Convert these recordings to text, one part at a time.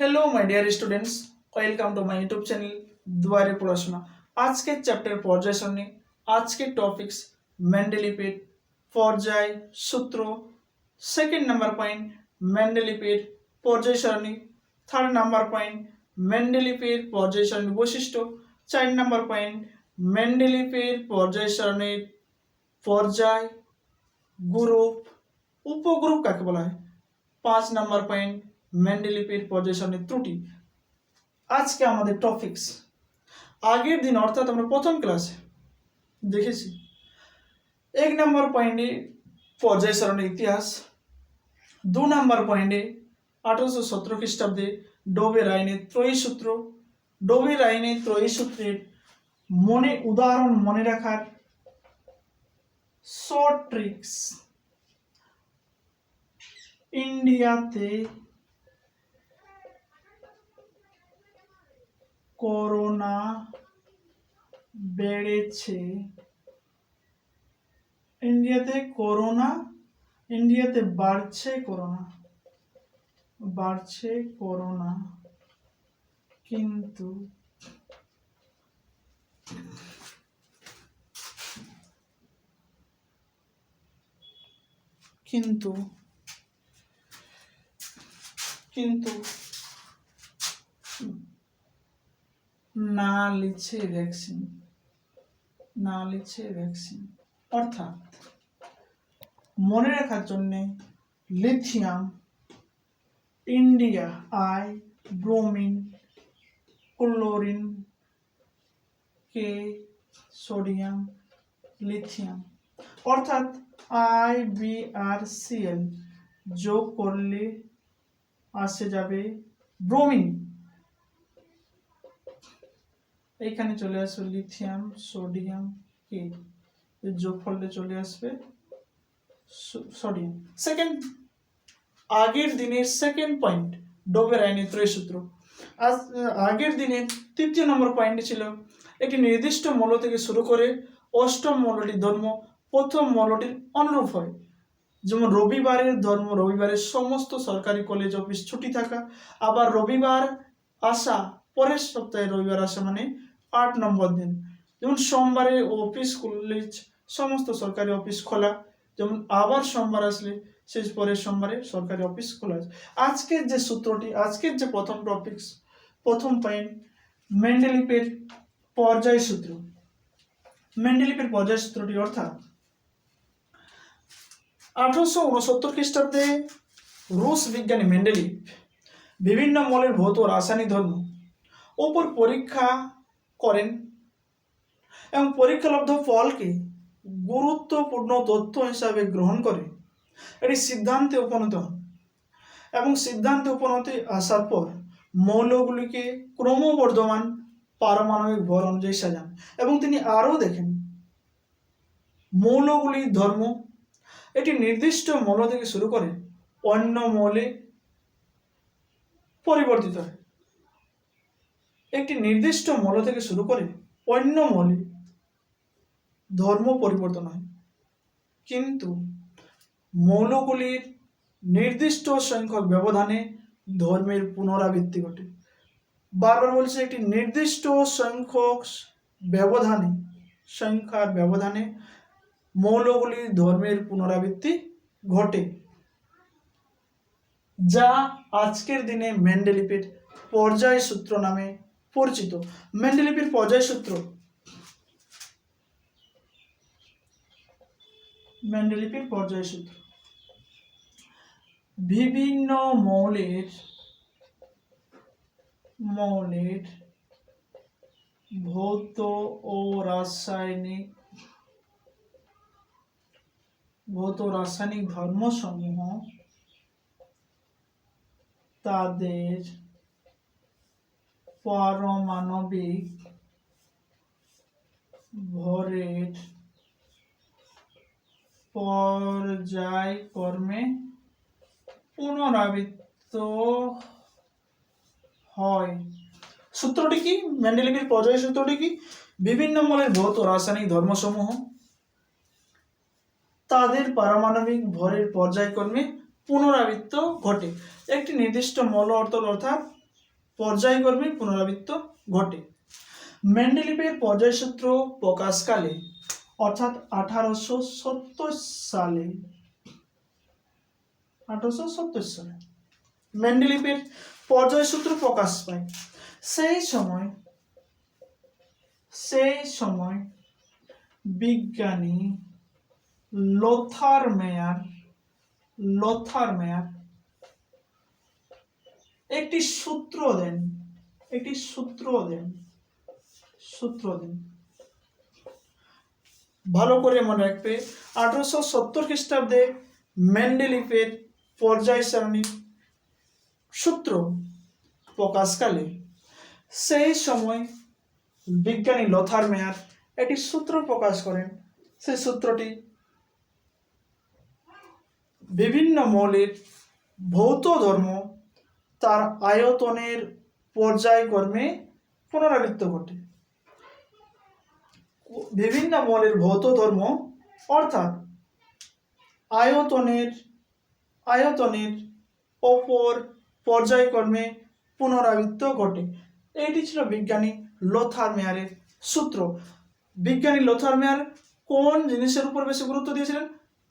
Hello my dear students, welcome to my YouTube channel Duare Porashona. आज के chapter पर्याय सारणी, आज के टॉपिक्स मेंडेलिपिड, पर्याय सूत्र, सेकंड नंबर पॉइंट मेंडेलिपिड पर्याय सारणी, थर्ड नंबर पॉइंट मेंडेलिपिड पर्याय सारणी वैशिष्ट्य, चार नंबर पॉइंट मेंडेलिपिड पर्याय सारणी पर्याय ग्रुप उपग्रुप काके बला है, पाँच नंबर पॉइंट मेंडेलिपिड पर्याय सारणी त्रुटि। आज के आमादेर टपिक्स आगे दिन अर्थात আমরা প্রথম ক্লাসে দেখেছি एक नंबर पॉइंटे पर्याय सारणी इतिहास, दो नंबर पॉइंटे 1817 খ্রিস্টাব্দে ডোবের আইনের ত্রয়ী সূত্র, ডোবের আইনের ত্রয়ী সূত্রের মনে উদাহরণ মনে রাখার শর্ট ট্রিক্স, ইন্ডিয়াতে করোনা বেড়েছে, ইন্ডিয়াতে করোনা, ইন্ডিয়াতে বাড়ছে করোনা, বাড়ছে করোনা, কিন্তু কিন্তু কিন্তু না লিছে ভ্যাকসিন, না লিছে ভ্যাকসিন। অর্থাৎ মনে রাখার জন্য lithium, India I, bromine, chlorine, K, sodium, lithium. অর্থাৎ IBrCl যোগ করলে আসে যাবে ব্রোমিন, এইখানে চলে আসবে লিথিয়াম, সোডিয়াম, কে, এর যোগফলে চলে আসবে সোডিয়াম। সেকেন্ড আগের দিনের সেকেন্ড পয়েন্ট ডোবের আইনের ত্রয়ী সূত্র। আজ আগের দিনের তৃতীয় নম্বর পয়েন্টটি ছিল একটি নির্দিষ্ট মৌল থেকে শুরু করে অষ্টম মৌলটির ধর্ম প্রথম মৌলটির অনুরূপ হয়। যেমন রবিবারের ধর্ম রবিবারের সমস্ত সরকারি কলেজ অফিস ছুটি থাকা, আবার রবিবার আসা পরের সপ্তাহে রবিবার আসা মানে 8 নম্বর দিন। যেমন সোমবারে অফিস কলেজ সমস্ত সরকারি অফিস খোলা, যেমন আবার সোমবার আসলে শেষ পরের সোমবারে সরকারি অফিস খোলা আছে। আজকের যে সূত্রটি, আজকের যে প্রথম টপিকস, প্রথম পয়েন্ট মেন্ডেলিপের পর্যায় সূত্র। মেন্ডেলিপের পর্যায় সূত্রটি অর্থাৎ 1869 খ্রিস্টাব্দে রুশ বিজ্ঞানী মেন্ডেলিভ বিভিন্ন মৌলের ভৌত রাসায়নিক ধর্ম ওপর পরীক্ষা করেন এবং পরীক্ষালব্ধ ফলকে গুরুত্বপূর্ণ তথ্য হিসাবে গ্রহণ করে এটি সিদ্ধান্তে উপনীত হন এবং সিদ্ধান্তে উপনীত আসার পর মৌলগুলিকে ক্রমবর্ধমান পারমাণবিক ভর অনুযায়ী সাজান এবং তিনি আরও দেখেন মৌলগুলির ধর্ম এটি নির্দিষ্ট মৌল থেকে শুরু করে অন্য মৌলে পরিবর্তিত হয়। একটি নির্দিষ্ট মৌল থেকে শুরু করে অন্য মৌলে ধর্ম পরিবর্তন হয়, কিন্তু মৌলগুলির নির্দিষ্ট সংখ্যক ব্যবধানে ধর্মের পুনরাবৃত্তি ঘটে। বারবার বলছে একটি নির্দিষ্ট সংখ্যক ব্যবধানে, সংখ্যার ব্যবধানে মৌলগুলির ধর্মের পুনরাবৃত্তি ঘটে, যা আজকের দিনে মেন্ডেলিপির পর্যায় সূত্র নামে পরিচিত। মেন্ডেলিপির পর্যায় সূত্র, মেন্ডেলিপির পর্যায় সূত্র বিভিন্ন মৌলের ভৌত ও রাসায়নিক ধর্মসমূহ তাদের পারমাণবিক ভরের পর্যায়ক্রমে পুনরাবৃত্ত হয়। সূত্রটি কি? মেন্ডেলিপির পর্যায় সূত্রটি কি? বিভিন্ন মৌলের ভৌত রাসায়নিক ধর্মসমূহ তাদের পারমাণবিক ভরের পর্যায়ক্রমে পুনরাবৃত্ত ঘটে। একটি নির্দিষ্ট মৌল অর্থাৎ পর্যায়ক্রমে পুনরাবৃত্ত ঘটে। মেন্ডেলিভের পর্যায়সূত্র প্রকাশকালে অর্থাৎ 1870 সালে মেন্ডেলিভের পর্যায়সূত্র প্রকাশ পায়। সেই সময় বিজ্ঞানী লোথার মেয়ার একটি সূত্র দেন। ভালো করে মনে রাখবে, 1870 খ্রিস্টাব্দে মেন্ডেলিভের পর্যায় সারণী সূত্র প্রকাশকালে সেই সময় বিজ্ঞানী লোথার মেয়ার একটি সূত্র প্রকাশ করেন। সেই সূত্রটি বিভিন্ন মৌলের ভৌত ধর্ম তার আয়তনের পর্যায়ক্রমে পুনরাবৃত্ত ঘটে। বিভিন্ন মৌলের ভৌত ধর্ম অর্থাৎ আয়তনের অপর পর্যায়ক্রমে পুনরাবৃত্ত ঘটে। এটি ছিল বিজ্ঞানী লোথার মেয়ারের সূত্র। বিজ্ঞানী লোথার মেয়ার কোন জিনিসের উপর বেশি গুরুত্ব দিয়েছিলেন?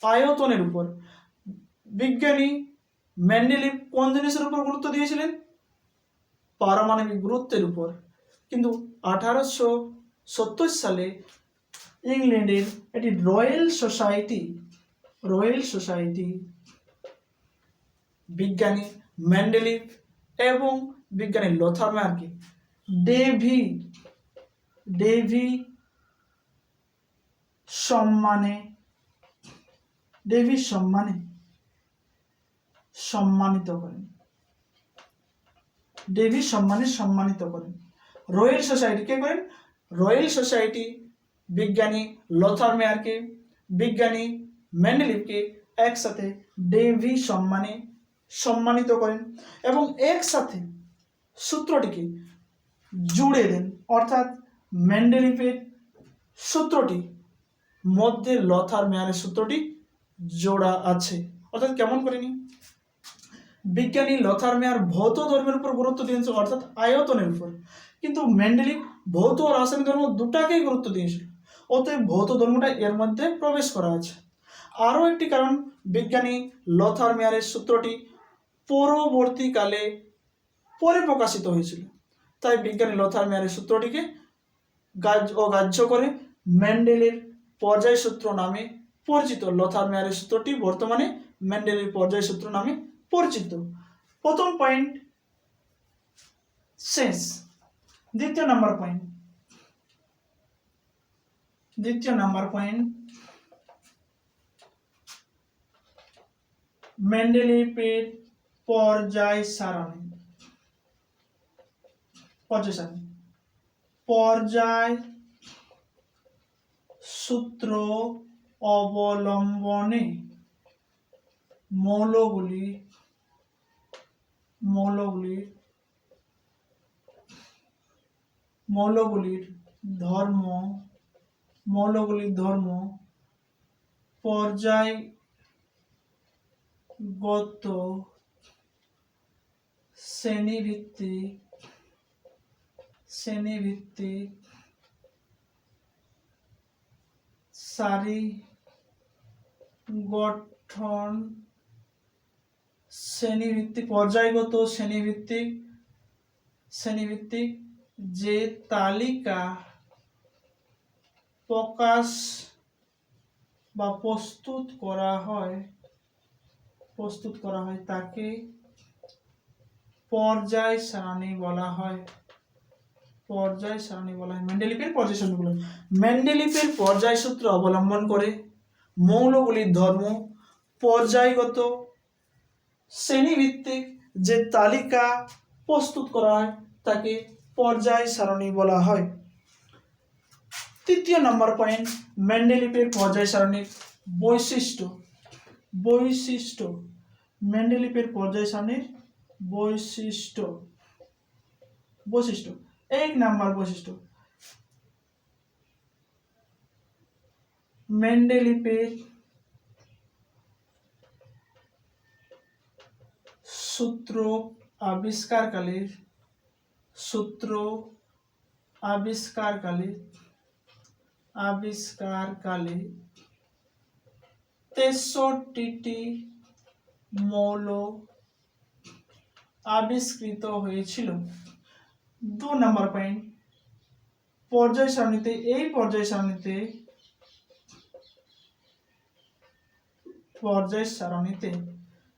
আয়তনের উপর। বিজ্ঞানী মেন্ডেলিভ কোন জিনিসের উপর গুরুত্ব দিয়েছিলেন? পারমাণবিক গুরুত্বের উপর। কিন্তু 1870 সালে ইংল্যান্ডের একটি রয়্যাল সোসাইটি বিজ্ঞানী মেন্ডেলিভ এবং বিজ্ঞানী লোথার মেয়ারকে ডেভি সম্মানে সম্মানিত করেন। রয়্যাল সোসাইটি কে করেন? রয়্যাল সোসাইটি বিজ্ঞানী লোথার মেয়ারকে, বিজ্ঞানী মেন্ডেলিভকে একসাথে ডেভি সম্মানে সম্মানিত করেন এবং একসাথে সূত্রটিকে জুড়ে দেন। অর্থাৎ মেন্ডেলিভের সূত্রটি মধ্যে লোথার মেয়ারের সূত্রটি জোড়া আছে। অর্থাৎ কেমন করে নি, বিজ্ঞানী লোথার মেয়ার ভৌত ধর্মের উপর গুরুত্ব দিয়েছে অর্থাৎ আয়তনের উপর, কিন্তু মেন্ডেলিভ ভৌত ও রাসায়নিক ধর্ম দুটাকেই গুরুত্ব দিয়েছিল। অতএব ভৌত ধর্মটা এর মধ্যে প্রবেশ করা আছে। আরও একটি কারণ, বিজ্ঞানী লোথার মেয়ারের সূত্রটি পরবর্তীকালে পরে প্রকাশিত হয়েছিল, তাই বিজ্ঞানী লোথার মেয়ারের সূত্রটিকে অগ্রাহ্য করে মেন্ডেলের পর্যায় সূত্র নামে পরিচিত। লোথার মেয়ারের সূত্রটি বর্তমানে মেন্ডেলের পর্যায় সূত্র নামে পরিচিত। প্রথম পয়েন্ট শেষ। দ্বিতীয় নাম্বার পয়েন্ট মেন্ডেলিভের পর্যায় সারণী। পর্যায় সূত্র অবলম্বনে মৌলগুলির ধর্ম পর্যায়গত শ্রেণীভিত্তিক সারি গঠন পর্যায়গত শ্রেণীভিত্তিক যে তালিকা প্রকাশ বা প্রস্তুত করা হয় তাকে পর্যায় সারণী বলা হয়। মেন্ডেলিভের পর্যায় সূত্র অবলম্বন করে মৌলগুলির ধর্ম পর্যায়গত শ্রেণীভিত্তিক যে তালিকা প্রস্তুত করা হয় তাকে পর্যায় সারণী বলা হয়। তৃতীয় নম্বর পয়েন্ট, মেন্ডেলিভের পর্যায় সারণীর বৈশিষ্ট্য। মেন্ডেলিভের পর্যায় সারণীর বৈশিষ্ট্য। এক নাম্বার বৈশিষ্ট্য, মেন্ডেলিভের সূত্র আবিষ্কারকালে সূত্র আবিষ্কারকালে 63টি মৌল আবিষ্কৃত হয়েছিল। 2 নম্বর পয়েন্ট, পর্যায় সারণীতে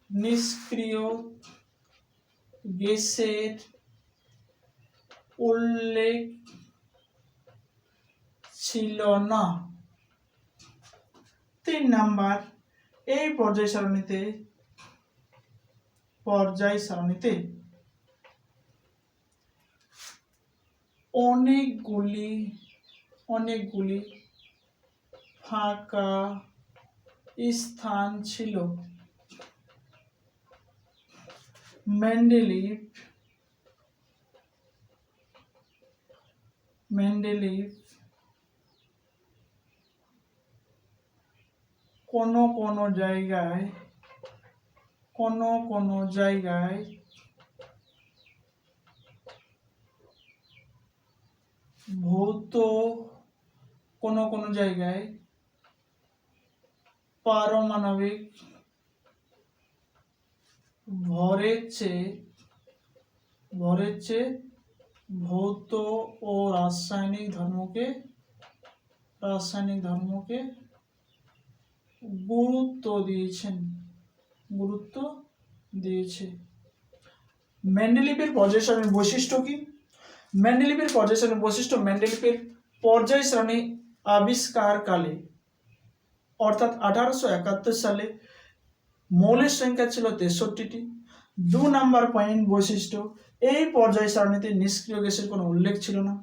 নিষ্ক্রিয় গ্যাসের উল্লেখ ছিল না। 3 নাম্বার, এই পর্যায় সারণীতে অনেকগুলি ফাঁকা স্থান ছিল। মেন্ডেলিভ কোনো জায়গায় পারমাণবিক ভরের চেয়ে ভৌত ও রাসায়নিক ধর্মকে গুরুত্ব দিয়েছে। মেন্ডেলিভের পর্যায় সারণীর বৈশিষ্ট্য কি? মেন্ডেলিভের পর্যায় সারণীর বৈশিষ্ট্য, মেন্ডেলিভের পর্যায় সারণী আবিষ্কারকালে অর্থাৎ 1871 সালে মৌলের সংখ্যা ছিল 63টি। 2 নাম্বার পয়েন্ট বৈশিষ্ট্য, এই পর্যায় সারণীতে নিষ্ক্রিয় গ্যাসের কোনো উল্লেখ ছিল না।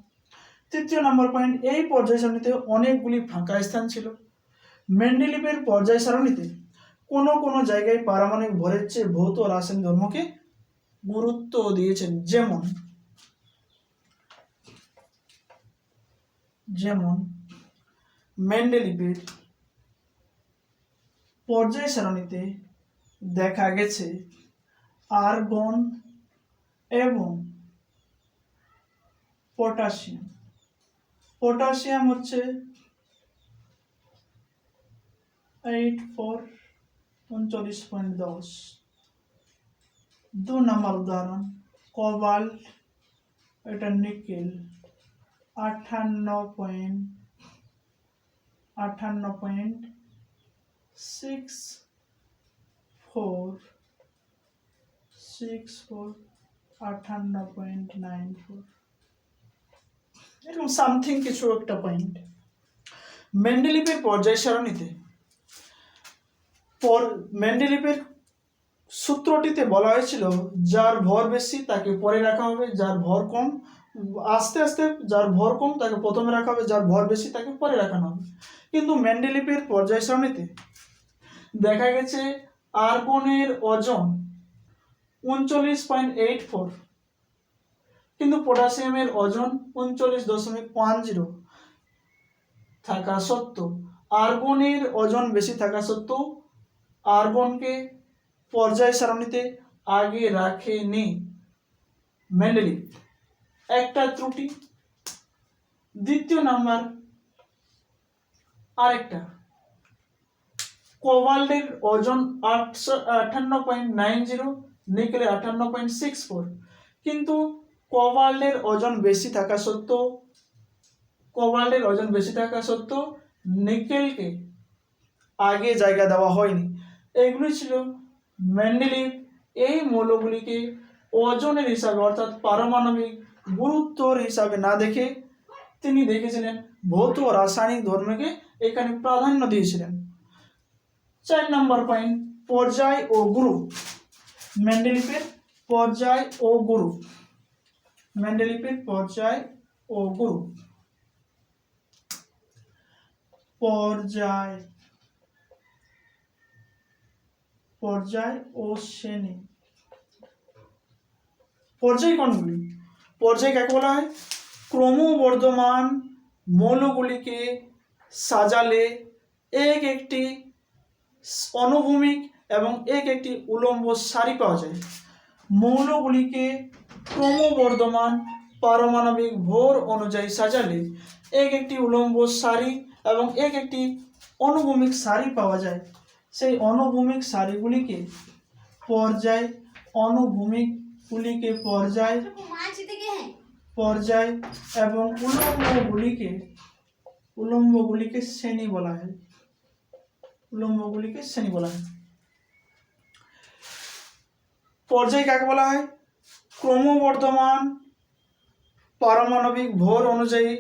3 নম্বর পয়েন্ট, এই পর্যায় সারণীতে অনেকগুলি ফাঁকা স্থান ছিল। মেন্ডেলিভের পর্যায় সারণীতে কোনো জায়গায় পারমাণবিক ভরের চেয়ে ভৌত ও রাসায়নিক ধর্মকে গুরুত্ব দিয়েছেন। যেমন মেন্ডেলিভের পর্যায় সারণীতে দেখা গেছে আর্গন এবং পটাশিয়াম হচ্ছে 39.10। 2 নম্বর উদাহরণ, কোবাল্ট, এটা নিকেল 58.94 এরকম সামথিং কিছু একটা পয়েন্ট। মেন্ডেলিভের পর্যায় সারণীতে মেন্ডেলিভের সূত্রটিতে বলা হয়েছিল যার ভর বেশি তাকে পরে রাখা হবে, যার ভর কম আস্তে আস্তে যার ভর কম তাকে প্রথমে রাখা হবে, যার ভর বেশি তাকে পরে রাখানো হবে। কিন্তু মেন্ডেলিভের পর্যায় সারণীতে দেখা গেছে আর্গনের ওজন 39.84, কিন্তু পটাশিয়ামের ওজন 39.50 থাকা সত্ত্বেও, আর্গনের ওজন বেশি থাকা সত্ত্বেও আর্গনকে পর্যায় সারণীতে আগে রাখেনি মেন্ডেলিভ, একটা ত্রুটি। 2 নাম্বার, আরেকটা, কোবাল্টের ওজন 58.90, নিকেলের 58.64, কিন্তু কোবাল্টের ওজন বেশি থাকা সত্ত্বেও নিকেলকে আগে জায়গা দেওয়া হয়নি। এগুলি ছিল মেন্ডেলিভ এই মৌলগুলিকে ওজনের হিসাবে অর্থাৎ পারমাণবিক গুরুত্বর হিসাবে না দেখে তিনি দেখেছিলেন ভৌত ও রাসায়নিক ধর্মকে এখানে প্রাধান্য দিয়েছিলেন। 4 নম্বর পয়েন্ট, পর্যায় ও গ্রুপ। মেন্ডেলিভের পর্যায় ও গ্রুপ। পর্যায় ও শ্রেণী। পর্যায় কোনগুলি? পর্যায় কাকে বলা হয়? ক্রমবর্ধমান মৌলগুলিকে সাজালে একটি অনুভূমিক এবং একটি উলম্ব সারি পাওয়া যায়। মৌলগুলিকে ক্রমবর্ধমান পারমাণবিক ভর অনুযায়ী সাজালে এক একটি উলম্ব সারি এবং এক একটি অনুভূমিক সারি পাওয়া যায়। সেই অনুভূমিক সারিগুলিকে পর্যায়, অনুভূমিকগুলিকে পর্যায় এবং উলম্বগুলিকে শ্রেণী বলা হয়। পর্যায় কাকে বলা হয়? ক্রমবর্ধমান পারমাণবিক ভর অনুযায়ী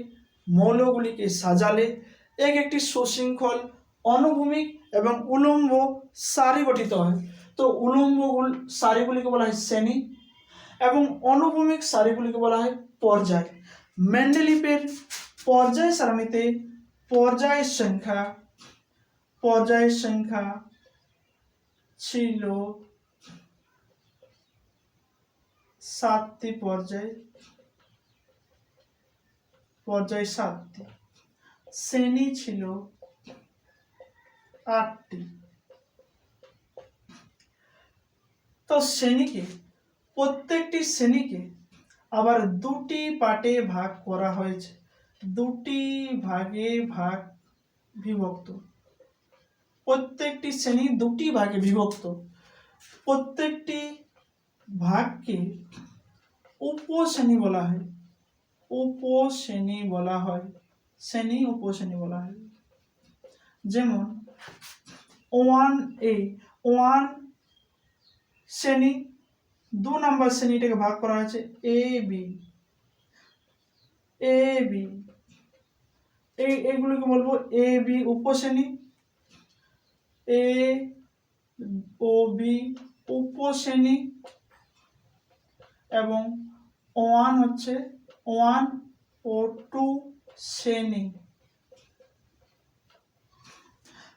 মৌলগুলিকে সাজালে এক একটি সুশৃঙ্খল অনুভূমিক এবং উলম্ব সারি গঠিত হয়। তো উলম্ব সারিগুলিকে বলা হয় শ্রেণী এবং অনুভূমিক সারিগুলিকে বলা হয় পর্যায়। মেন্ডেলিপের পর্যায় সারণীতে পর্যায়ের সংখ্যা ছিল 7টি। পর্যায় 7টি, শ্রেণী ছিল 8টি। তো প্রত্যেকটি শ্রেণীকে আবার দুটি পার্টে ভাগ করা হয়েছে, দুটি ভাগে বিভক্ত। প্রত্যেকটি শ্রেণী দুটি ভাগে বিভক্ত। প্রত্যেকটি ভাগকে উপশ্রেণী বলা হয়। শ্রেণী উপশ্রেণী বলা হয়। যেমন 1A 1 শ্রেণী, 2 নম্বর শ্রেণীটাকে ভাগ করা হয়েছে AB। এইগুলোকে বলবো AB উপশ্রেণী, AOB উপশ্রেণী এবং 1 হচ্ছে 1 ও 2 শ্রেণী।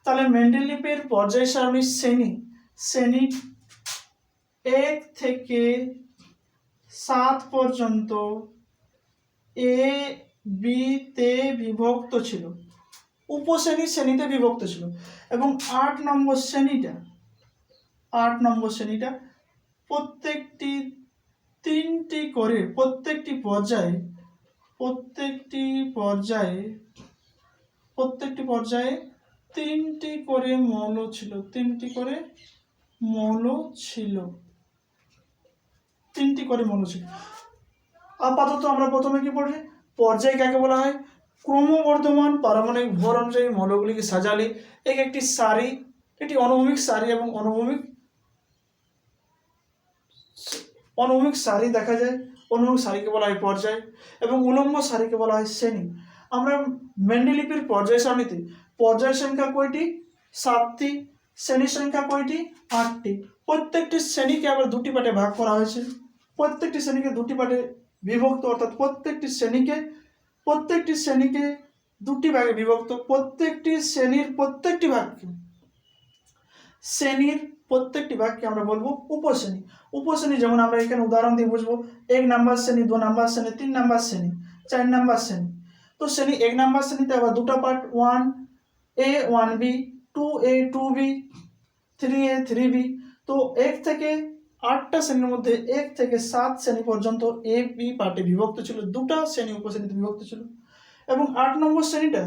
তাহলে মেন্ডেলিপের পর্যায় সারণীর শ্রেণী 1 থেকে 7 পর্যন্ত A B তে বিভক্ত ছিল, শ্রেণীতে বিভক্ত ছিল। এবং 8 নম্বর শ্রেণীটা প্রত্যেকটি 3টি করে, প্রত্যেকটি পর্যায়ে 3টি করে মৌল ছিল। আপাতত আমরা প্রথমে কি পড়ছি? পর্যায় কাকে বলা হয়? ক্রমবর্ধমান পারমাণবিক ভর অনুযায়ী মৌলগুলিকে সাজালে এক একটি সারি, একটি অনুভূমিক সারি এবং অনুভূমিক সারি দেখা যায়। অনুভূমিক সারিকে বলা হয় পর্যায় এবং উলম্ব সারিকে বলা হয় শ্রেণী। আমরা মেন্ডেলিপের পর্যায় সারণীতে পর্যায় সংখ্যা কয়টি? 7টি। শ্রেণীর সংখ্যা কয়টি? 8টি। প্রত্যেকটি শ্রেণীকে আবার দুটি পার্টে ভাগ করা হয়েছে। প্রত্যেকটি শ্রেণীকে দুটি পার্টে বিভক্ত, অর্থাৎ প্রত্যেকটি শ্রেণীকে দুটি ভাগে বিভক্ত। প্রত্যেকটি শ্রেণীর প্রত্যেকটি ভাগকে আমরা বলবো উপশ্রেণী। যেমন আমরা এখানে উদাহরণ দিয়ে বুঝবো। 1 নম্বর শ্রেণী, 2 নম্বর শ্রেণী, 3 নম্বর শ্রেণী, 4 নম্বর শ্রেণী। তো শ্রেণী 1 নম্বর শ্রেণীতে আবার দুটো part, 1A 1B, 2A 2B, 3A 3B। তো 1 থেকে 8টা শ্রেণীর মধ্যে 1 থেকে 7 শ্রেণী পর্যন্ত A B পার্টে বিভক্ত ছিল, দুটা শ্রেণী উপশ্রেণীতে বিভক্ত ছিল। এবং 8 নম্বর শ্রেণীটা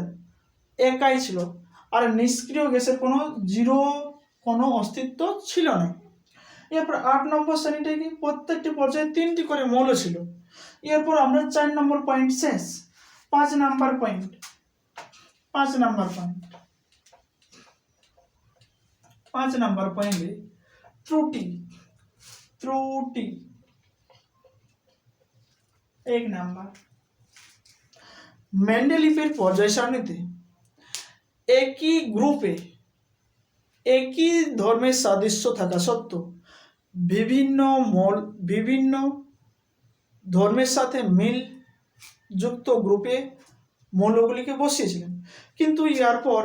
একাই ছিল, আর নিষ্ক্রিয় গ্যাসের কোনো অস্তিত্ব ছিল না। এরপর 8 নম্বর শ্রেণীতে কি প্রত্যেকটি পর্যায়ে 3টি করে মৌল ছিল। এরপর আমরা 4 নম্বর পয়েন্ট শেষ। 5 নম্বর পয়েন্ট ত্রুটি। 1 নাম্বার, মেন্ডেলিপের পর্যায় সারণীতে একই গ্রুপে একই ধর্মের সাদৃশ্য থাকা সত্ত্বেও বিভিন্ন ধর্মের সাথে মিল যুক্ত গ্রুপে মৌলগুলিকে বসিয়েছিলেন। কিন্তু এরপর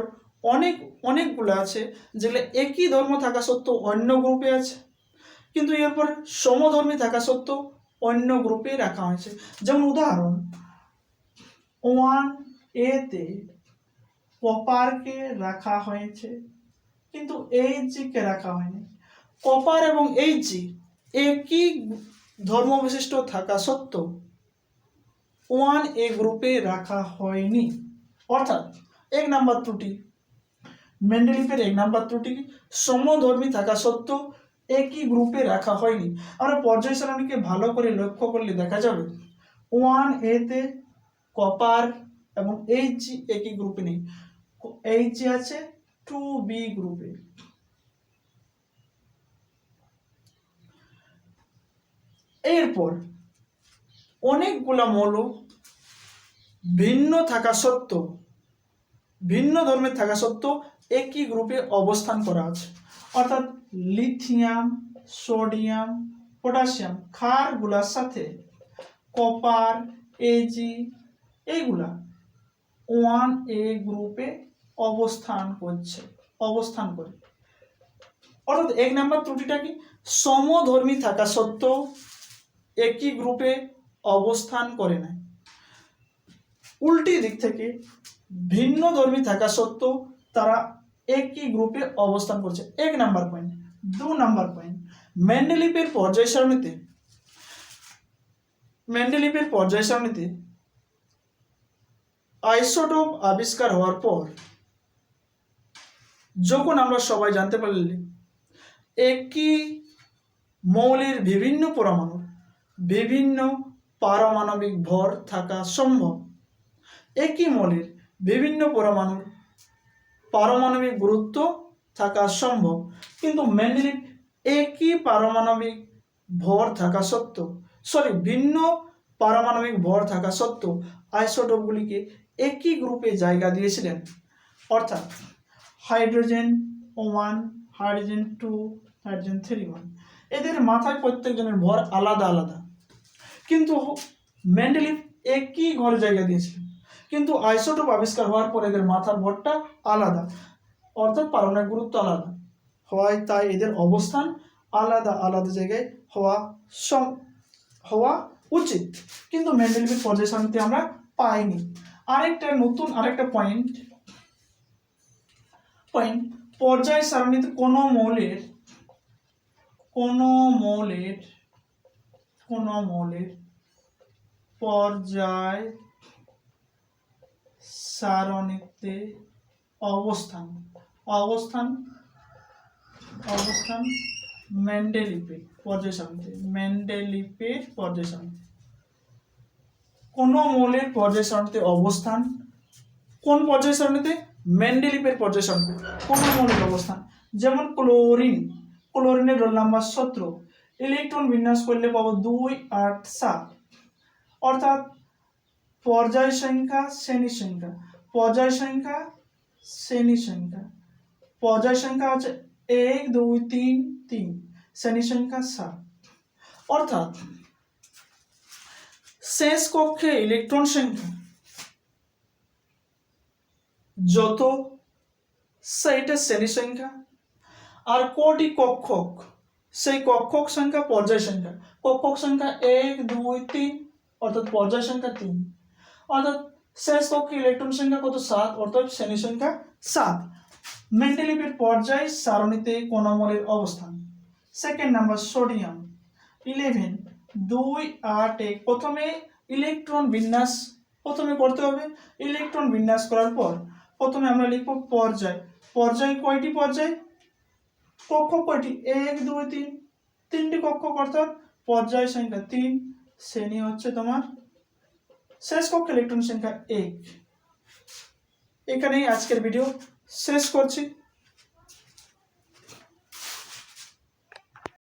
অনেকগুলো আছে যেগুলো একই ধর্ম থাকা সত্ত্বেও অন্য গ্রুপে আছে, কিন্তু এরপর সমধর্মী থাকা সত্ত্বেও অন্য গ্রুপে রাখা হয়েছে। যেমন উদাহরণ, 1A তে কপারকে রাখা হয়েছে, কিন্তু Hg কে রাখা হয়নি। কপার এবং Hg একই ধর্মবিশিষ্ট থাকা সত্ত্বেও 1A গ্রুপে রাখা হয়নি। অর্থাৎ 1 নাম্বার ত্রুটি, মেন্ডেলিফের 1 নাম্বার ত্রুটি, সমধর্মী থাকা সত্ত্বেও একই গ্রুপে রাখা হয়নি। আমরা পর্যায় সারণীকে ভালো করে লক্ষ্য করলে দেখা যাবে 1A-তে কপার এবং Hg একই গ্রুপে নেই, Hg আছে 2B গ্রুপে। এরপর অনেকগুলা মৌল ভিন্ন থাকা সত্ত্বেও, ভিন্ন ধর্মের থাকা সত্ত্বেও একই গ্রুপে অবস্থান করা আছে। অর্থাৎ লিথিয়াম, সোডিয়াম, পটাশিয়াম ক্ষারগুলার সাথে কপার, Ag এইগুলা 1A গ্রুপে অবস্থান করে। অর্থাৎ 1 নাম্বার ত্রুটিটা কি, সমধর্মী থাকা সত্ত্বেও একই গ্রুপে অবস্থান করে না। উল্টি দিক থেকে ভিন্ন ধর্মী থাকা সত্ত্বেও তারা একই গ্রুপে অবস্থান করছে। 1 নাম্বার পয়েন্ট। 2 নাম্বার পয়েন্ট, মেন্ডেলিফের পর্যায় সারণীতে আইসোটোপ আবিষ্কার হওয়ার পর যখন আমরা সবাই জানতে পারলে একই মৌলের বিভিন্ন পরমাণু বিভিন্ন পারমাণবিক ভর থাকা সম্ভব, একই মৌলের বিভিন্ন পরমাণুর পারমাণবিক গুরুত্ব থাকা সম্ভব, কিন্তু মেন্ডেলিফ একই পারমাণবিক ভর থাকা সত্ত্বেও ভিন্ন পারমাণবিক ভর থাকা সত্ত্বেও আইসোটোপগুলিকে একই গ্রুপে জায়গা দিয়েছিলেন। অর্থাৎ হাইড্রোজেন 1, হাইড্রোজেন 2, হাইড্রোজেন 3, এদের মাথায় প্রত্যেকজনের ভর আলাদা আলাদা, কিন্তু মেন্ডেলিফ একই ঘরে জায়গা দিয়েছিলেন, কিন্তু আইসোটোপ আবিষ্কার হওয়ার পর এদের মাথার ভরটা আলাদা, অর্থাৎ পারমাণবিক গুরুত্ব আলাদা হয়, তাই এদের অবস্থান আলাদা আলাদা জায়গায় হওয়া উচিত, কিন্তু মেন্ডেলিফের পর্যায় সারণীতে আমরা পাইনি। আরেকটা পয়েন্ট, পর্যায় সারণীতে কোনো মৌলের পর্যায় সারণীতে অবস্থান মেন্ডেলিফের পর্যায় সারণীতে কোনো মৌলের পর্যায় সারণীতে অবস্থান, কোন পর্যায় সারণীতে, মেন্ডেলিফের পর্যায় সারণীতে কোনো মৌলের অবস্থান, যেমন ক্লোরিনের রোল নাম্বার 17, ইলেকট্রন বিন্যাস করলে পাবো 2, 8, 7। অর্থাৎ পর্যায় সংখ্যা হচ্ছে 1, 2, 3, 3, শ্রেণী সংখ্যা 7। অর্থাৎ শেষ কক্ষে ইলেকট্রন সংখ্যা যত সেইটা শ্রেণী সংখ্যা, আর কোটি কক্ষক সেই কক্ষক সংখ্যা পর্যায় সংখ্যা, কক্ষক সংখ্যা 1, 2, 3, অর্থাৎ পর্যায় সংখ্যা 3। অর্থাৎ শেষ কক্ষে ইলেকট্রন সংখ্যা কত, 7, অর্থাৎ শ্রেণী সংখ্যা 7। মেন্ডেলিফের পর্যায় সারণীতে কোন মৌলের অবস্থান। Second number sodium 11, 2, 8, 1। প্রথমে ইলেকট্রন বিন্যাস করতে হবে। ইলেকট্রন বিন্যাস করার পর প্রথমে আমরা লিখব পর্যায় কয়টি পর্যায়, কক্ষক কয়টি, 1, 2, 3, 3টি কক্ষক, অর্থাৎ পর্যায় সংখ্যা 3, শ্রেণী হচ্ছে তোমার শেষ কক্ষে ইলেকট্রন সংখ্যা 1। এখানেই আজকের ভিডিও শেষ করছি।